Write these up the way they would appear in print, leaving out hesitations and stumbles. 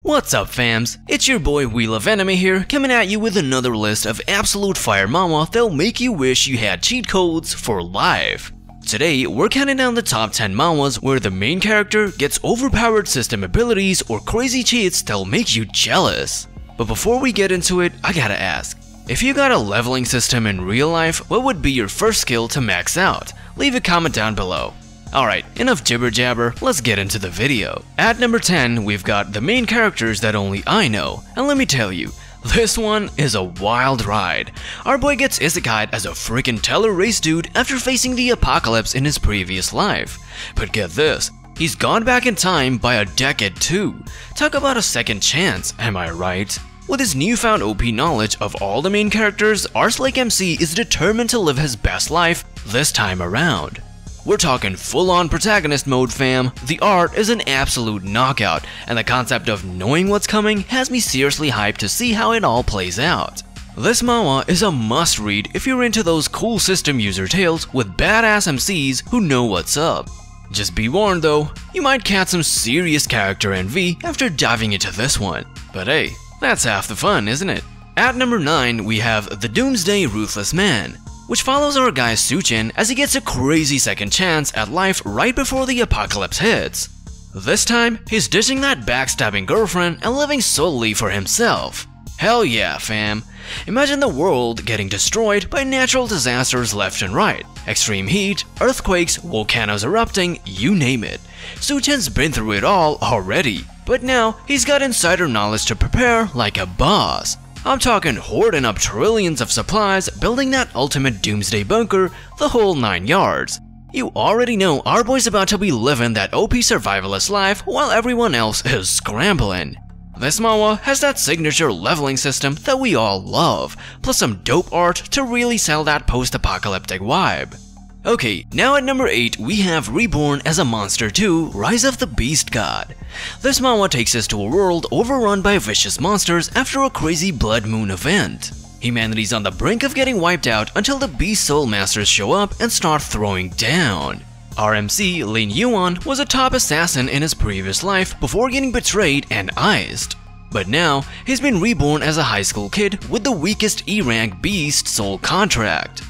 What's up fams, it's your boy Wheel of Enemy here, coming at you with another list of absolute fire manhwa that'll make you wish you had cheat codes for life. Today, we're counting down the top 10 manhwas where the main character gets overpowered system abilities or crazy cheats that'll make you jealous. But before we get into it, I gotta ask, if you got a leveling system in real life, what would be your first skill to max out? Leave a comment down below. Alright, enough jibber jabber, let's get into the video. At number 10, we've got the main characters that only I know, and let me tell you, this one is a wild ride. Our boy gets isekai'd as a freaking teller race dude after facing the apocalypse in his previous life. But get this, he's gone back in time by a decade too. Talk about a second chance, am I right? With his newfound OP knowledge of all the main characters, Arslake MC is determined to live his best life this time around. We're talking full-on protagonist mode fam. The art is an absolute knockout, and the concept of knowing what's coming has me seriously hyped to see how it all plays out. This manhwa is a must-read if you're into those cool system user tales with badass MCs who know what's up. Just be warned though, you might catch some serious character envy after diving into this one. But hey, that's half the fun, isn't it? At number 9, we have the Doomsday Ruthless Man, which follows our guy Suchin as he gets a crazy second chance at life right before the apocalypse hits. This time, he's ditching that backstabbing girlfriend and living solely for himself. Hell yeah, fam. Imagine the world getting destroyed by natural disasters left and right. Extreme heat, earthquakes, volcanoes erupting, you name it. Suchin's been through it all already, but now he's got insider knowledge to prepare like a boss. I'm talking hoarding up trillions of supplies, building that ultimate doomsday bunker, the whole 9 yards. You already know our boy's about to be living that OP survivalist life while everyone else is scrambling. This manhwa has that signature leveling system that we all love, plus some dope art to really sell that post-apocalyptic vibe. Okay, now at number 8 we have Reborn as a Monster 2, Rise of the Beast God. This manhwa takes us to a world overrun by vicious monsters after a crazy blood moon event. Humanity's on the brink of getting wiped out until the Beast Soul Masters show up and start throwing down. Our MC, Lin Yuan, was a top assassin in his previous life before getting betrayed and iced. But now, he's been reborn as a high school kid with the weakest E-rank Beast Soul contract.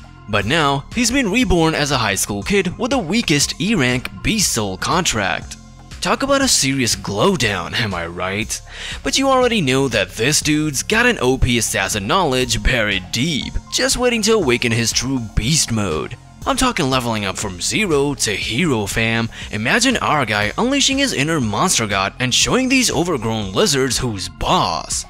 Talk about a serious glow down, am I right? But you already know that this dude's got an OP assassin knowledge buried deep, just waiting to awaken his true beast mode. I'm talking leveling up from 0 to hero fam. Imagine our guy unleashing his inner monster god and showing these overgrown lizards who's boss.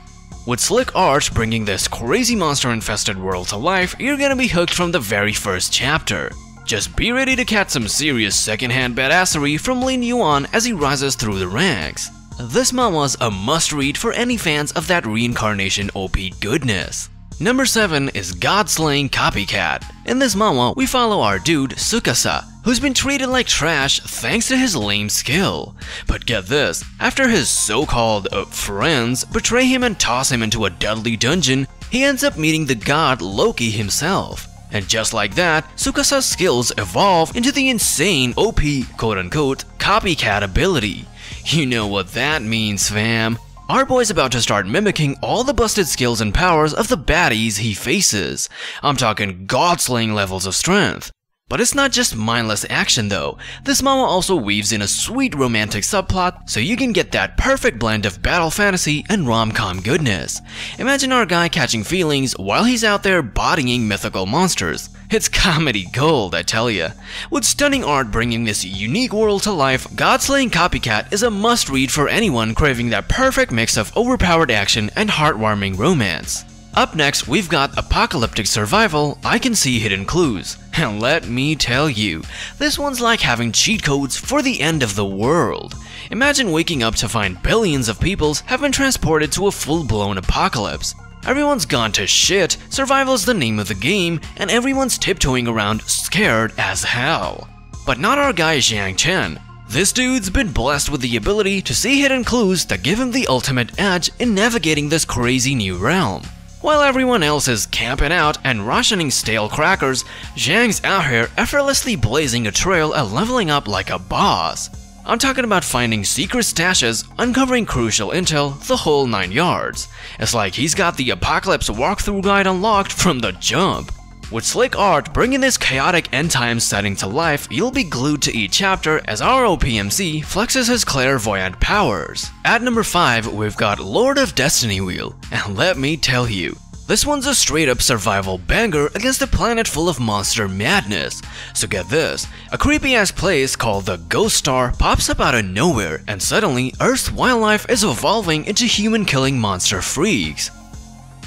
With slick art bringing this crazy monster-infested world to life, you're gonna be hooked from the very first chapter. Just be ready to catch some serious secondhand badassery from Lin Yuan as he rises through the ranks. This manhwa's a must-read for any fans of that reincarnation OP goodness. Number 7 is God-Slaying Copycat. In this manhwa, we follow our dude Tsukasa, who's been treated like trash thanks to his lame skill. But get this, after his so-called friends betray him and toss him into a deadly dungeon, he ends up meeting the god Loki himself. And just like that, Tsukasa's skills evolve into the insane OP quote-unquote copycat ability. You know what that means, fam. Our boy's about to start mimicking all the busted skills and powers of the baddies he faces. I'm talking god-slaying levels of strength. But it's not just mindless action though. This manhwa also weaves in a sweet romantic subplot so you can get that perfect blend of battle fantasy and rom-com goodness. Imagine our guy catching feelings while he's out there bodying mythical monsters. It's comedy gold, I tell ya. With stunning art bringing this unique world to life, God-Slaying Copycat is a must-read for anyone craving that perfect mix of overpowered action and heartwarming romance. Up next, we've got Apocalyptic Survival, I Can See Hidden Clues. And let me tell you, this one's like having cheat codes for the end of the world. Imagine waking up to find billions of peoples have been transported to a full-blown apocalypse. Everyone's gone to shit, survival's the name of the game, and everyone's tiptoeing around scared as hell. But not our guy Jiang Chen. This dude's been blessed with the ability to see hidden clues that give him the ultimate edge in navigating this crazy new realm. While everyone else is camping out and rationing stale crackers, Zhang's out here effortlessly blazing a trail and leveling up like a boss. I'm talking about finding secret stashes, uncovering crucial intel, the whole 9 yards. It's like he's got the Apocalypse walkthrough guide unlocked from the jump. With slick art bringing this chaotic end time setting to life, you'll be glued to each chapter as our OPMC flexes his clairvoyant powers. At number 5, we've got Lord of Destiny Wheel, and let me tell you, this one's a straight up survival banger against a planet full of monster madness. So get this, a creepy ass place called the Ghost Star pops up out of nowhere, and suddenly Earth's wildlife is evolving into human killing monster freaks.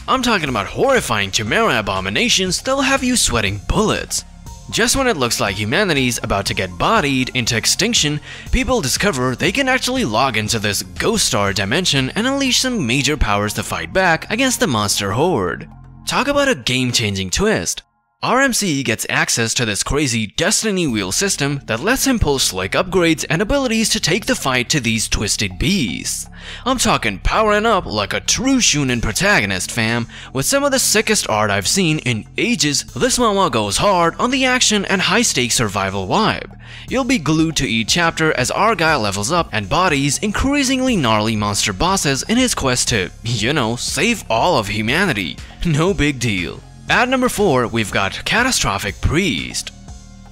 I'm talking about horrifying chimera abominations that'll have you sweating bullets. Just when it looks like humanity's about to get bodied into extinction, people discover they can actually log into this Ghost Star dimension and unleash some major powers to fight back against the monster horde. Talk about a game-changing twist. RMC gets access to this crazy Destiny Wheel system that lets him pull slick upgrades and abilities to take the fight to these twisted beasts. I'm talking powering up like a true shonen protagonist, fam. With some of the sickest art I've seen in ages, this manhwa goes hard on the action and high-stakes survival vibe. You'll be glued to each chapter as our guy levels up and bodies increasingly gnarly monster bosses in his quest to, save all of humanity. No big deal. At number 4, we've got Catastrophic Priest.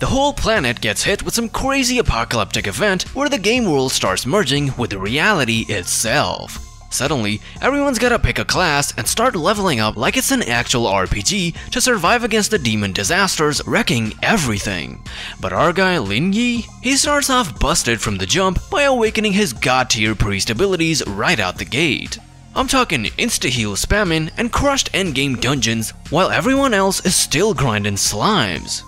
The whole planet gets hit with some crazy apocalyptic event where the game world starts merging with reality itself. Suddenly, everyone's gotta pick a class and start leveling up like it's an actual RPG to survive against the demon disasters wrecking everything. But our guy Lin Yi, he starts off busted from the jump by awakening his god-tier priest abilities right out the gate. I'm talking insta-heal spamming and crushed endgame dungeons while everyone else is still grinding slimes.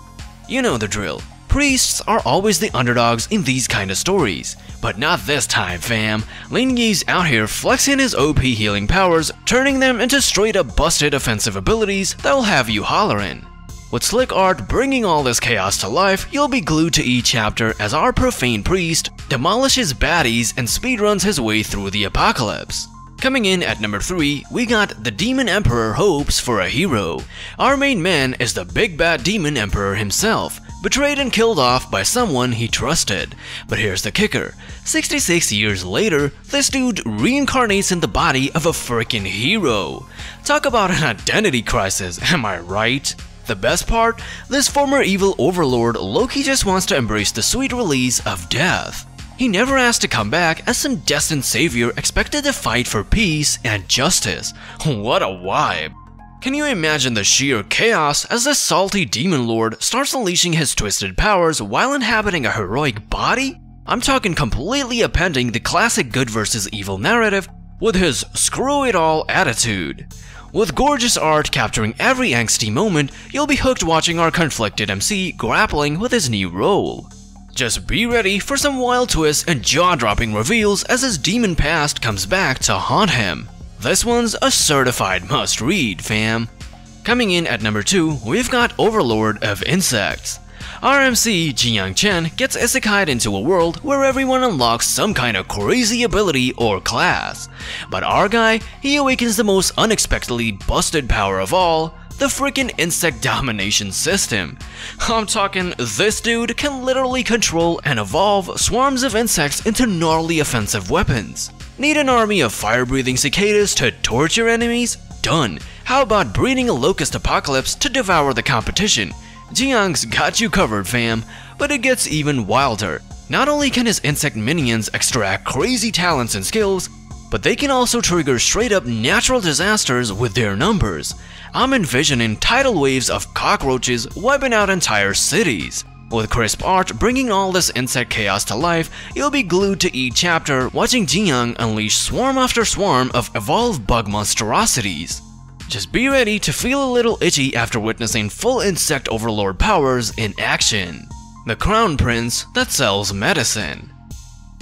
You know the drill. Priests are always the underdogs in these kind of stories, but not this time, fam. Lin Yi's out here flexing his OP healing powers, turning them into straight up busted offensive abilities that'll have you hollering. With slick art bringing all this chaos to life, you'll be glued to each chapter as our profane priest demolishes baddies and speedruns his way through the apocalypse. Coming in at number 3, we got the Demon Emperor hopes for a hero. Our main man is the big bad Demon Emperor himself, betrayed and killed off by someone he trusted. But here's the kicker, 66 years later, this dude reincarnates in the body of a freaking hero. Talk about an identity crisis, am I right? The best part? This former evil overlord low-key just wants to embrace the sweet release of death. He never asked to come back as some destined savior expected to fight for peace and justice. What a vibe. Can you imagine the sheer chaos as this salty demon lord starts unleashing his twisted powers while inhabiting a heroic body? I'm talking completely appending the classic good versus evil narrative with his screw it all attitude. With gorgeous art capturing every angsty moment, you'll be hooked watching our conflicted MC grappling with his new role. Just be ready for some wild twists and jaw-dropping reveals as his demon past comes back to haunt him. This one's a certified must-read, fam. Coming in at number 2, we've got Overlord of Insects. RMC Jiyoung Chen gets isekai'd into a world where everyone unlocks some kind of crazy ability or class. But our guy, he awakens the most unexpectedly busted power of all, the freaking insect domination system. I'm talking this dude can literally control and evolve swarms of insects into gnarly offensive weapons. Need an army of fire-breathing cicadas to torture enemies? Done. How about breeding a locust apocalypse to devour the competition? Jiyoung's got you covered, fam. But it gets even wilder. Not only can his insect minions extract crazy talents and skills, but they can also trigger straight-up natural disasters with their numbers. I'm envisioning tidal waves of cockroaches wiping out entire cities. With crisp art bringing all this insect chaos to life, you'll be glued to each chapter watching Jiyoung unleash swarm after swarm of evolved bug monstrosities. Just be ready to feel a little itchy after witnessing full insect overlord powers in action. The Crown Prince that sells medicine.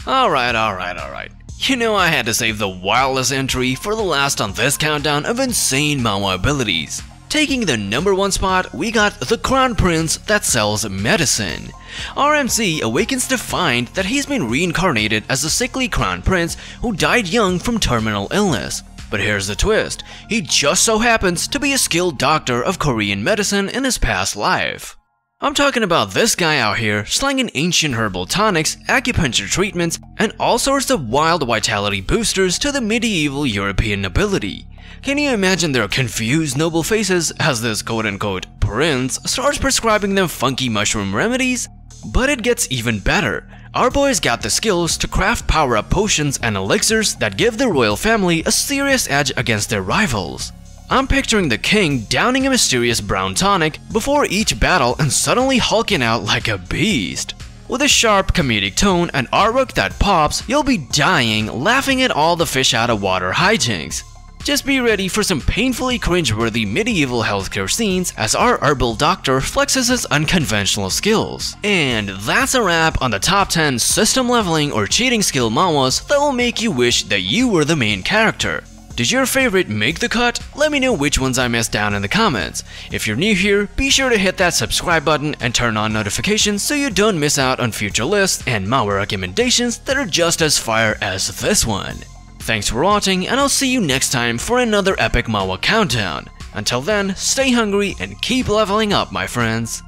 Alright. You know I had to save the wildest entry for the last on this countdown of insane manhwa abilities. Taking the number 1 spot, we got the Crown Prince that sells medicine. RMC awakens to find that he's been reincarnated as the sickly Crown Prince who died young from terminal illness. But here's the twist, he just so happens to be a skilled doctor of Korean medicine in his past life. I'm talking about this guy out here slanging ancient herbal tonics, acupuncture treatments, and all sorts of wild vitality boosters to the medieval European nobility. Can you imagine their confused noble faces as this quote-unquote prince starts prescribing them funky mushroom remedies? But it gets even better. Our boys got the skills to craft power-up potions and elixirs that give the royal family a serious edge against their rivals. I'm picturing the king downing a mysterious brown tonic before each battle and suddenly hulking out like a beast. With a sharp comedic tone and artwork that pops, you'll be dying laughing at all the fish out of water hijinks. Just be ready for some painfully cringeworthy medieval healthcare scenes as our herbal doctor flexes his unconventional skills. And that's a wrap on the top 10 system leveling or cheating skill manhwas that will make you wish that you were the main character. Did your favorite make the cut? Let me know which ones I missed down in the comments. If you're new here, be sure to hit that subscribe button and turn on notifications so you don't miss out on future lists and manhwa recommendations that are just as fire as this one. Thanks for watching, and I'll see you next time for another epic manhwa countdown. Until then, stay hungry and keep leveling up, my friends.